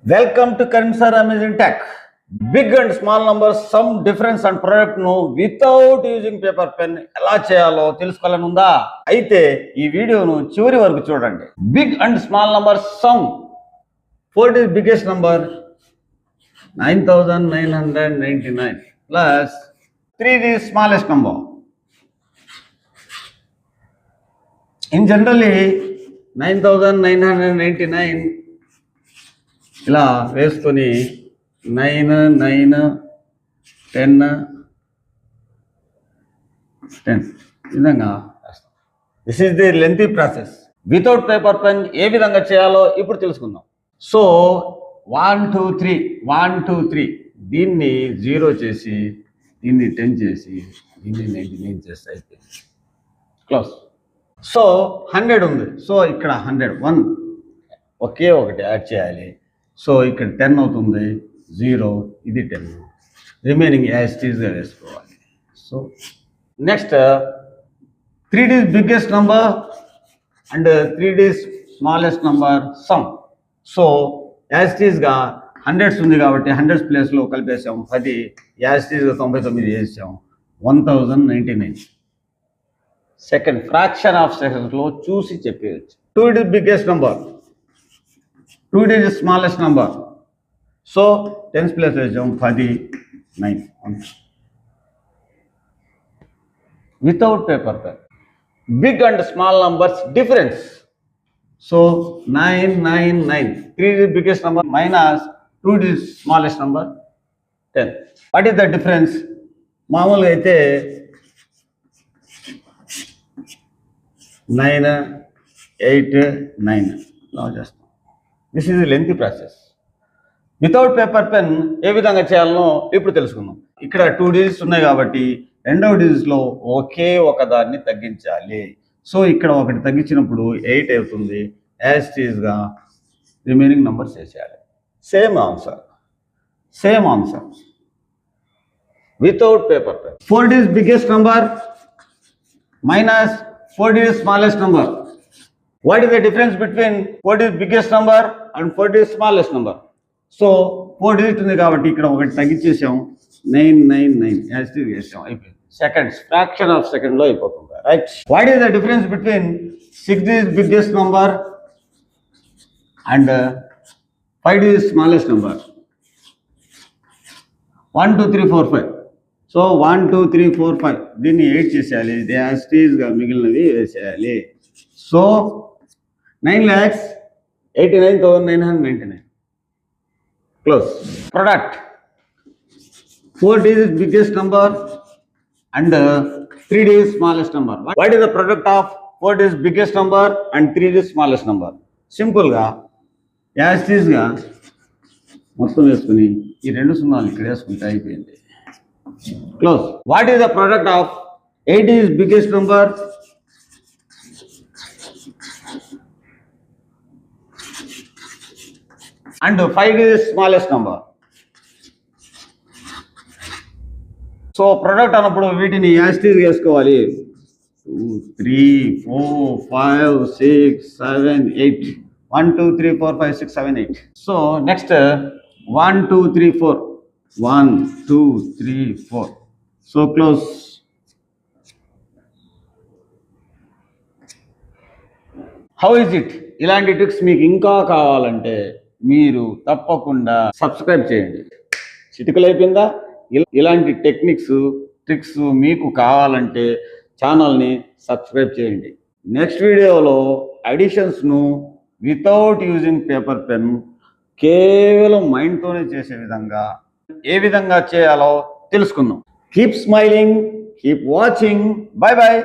Welcome to Karim Sir Amazing Tech. Big and small numbers, some difference and product ను without using paper pen ఎలా చేయాలో తెలుసుకోవాలని ఉందా? అయితే ఈ వీడియోను చివరి వరకు చూడండి. Big and small number sum 4 is biggest number 9999 plus 3 is smallest number. In generally 9999 ఇలా వేసుకొని 9 9 10 10 విధంగా this is the lengthy process. Without paper pen ఏ విధంగా చేయాలో ఇప్పుడు తెలుసుకుందాం. సో 1 2 3 1 2 3 దీన్ని 0 చేసి దీన్ని 10 చేసి దీన్ని 99 చేస్తే అయిపోయింది. క్లోజ్. సో 100 ఉంది. సో ఇక్కడ 101 ఒకే ఒకటి యాడ్ చేయాలి. సో ఇక్కడ 10 అవుతుంది, 0 ఇది 10, రిమైనింగ్ యాజ్ టీజ్గా వేసుకోవాలి. So next 3 is biggest number and 3 is smallest number sum. So as టీజ్గా 100s ఉంది కాబట్టి 100s ప్లేస్లో కలిపేసాం 10, యాజ్ టీజ్గా 99 చేసాం 1099. సెకండ్ ఫ్రాక్షన్ ఆఫ్ సెకండ్స్లో చూసి చెప్పేయచ్చు. 2 is biggest number, 2 is smallest number. So 10s place వేసాం 10 9 without paper pen. Big and small numbers difference. So 999 3 is biggest number minus 2 is smallest number 10. What is the difference? మామూలుగా అయితే 9 8 9 ఇలా చేస్తాం. This is lengthy process. Without paper pen ఏ విధంగా చేయాలనో ఇప్పుడు తెలుసుకుందాం. ఇక్కడ 2 digits ఉన్నాయి కాబట్టి రెండవ డిజిట్స్లో ఒకే ఒక దాన్ని తగ్గించాలి. సో ఇక్కడ ఒకటి తగ్గించినప్పుడు 8 అవుతుంది. యాజ్ టీజ్గా రిమైనింగ్ నంబర్స్ వేసేయాలి. Same answer without paper pen. 4 is biggest number minus 4 is smallest number. What is the difference between 4 is biggest number and 4 is smallest number? So 4 digit ఉంది కాబట్టి ఇక్కడ ఒకటి తగ్గించేసాం 999 యాజ్ టీజ్ చేసాం అయిపోయింది. Seconds fraction of సెకండ్లో అయిపోతుంది. Right. What is the difference between 6 is biggest number and 5 is smallest number? 1 2 3 4 5. So 1 2 3 4 5 దీన్ని 8 చేసేయాలి. యాజ్ టీజ్గా మిగిలినవి వేసేయాలి. So 9,89,999. Close. Product. 4 is biggest number and 3 is smallest number. What is the product of 4 is biggest number and 3 is smallest number? Simple గా as టీజ్గా మొత్తం వేసుకుని ఈ 2 సున్నాలు ఇక్కడ వేసుకుంటే అయిపోయింది. Close. What is the product of 8 is biggest number and 5 is smallest number? So product అన్నప్పుడు వీటిని యాజ్ టీజ్ వేసుకోవాలి. 2 3 4 5 6 7 8 1 2 3 4 5 6 7 8. So next 1 2 3 4 1 2 3 4. So close. How is it? ఇలాంటి ట్రిక్స్ మీకు ఇంకా కావాలంటే మీరు తప్పకుండా సబ్స్క్రైబ్ చేయండి. చిటికలు అయిపోయిందా? ఇలాంటి టెక్నిక్స్ ట్రిక్స్ మీకు కావాలంటే ఛానల్ని సబ్స్క్రైబ్ చేయండి. నెక్స్ట్ వీడియోలో అడిషన్స్ను వితౌట్ యూజింగ్ పేపర్ పెన్ కేవలం మైండ్తోనే చేసే విధంగా ఏ విధంగా చేయాలో తెలుసుకుందాం. Keep smiling, keep watching. Bye bye.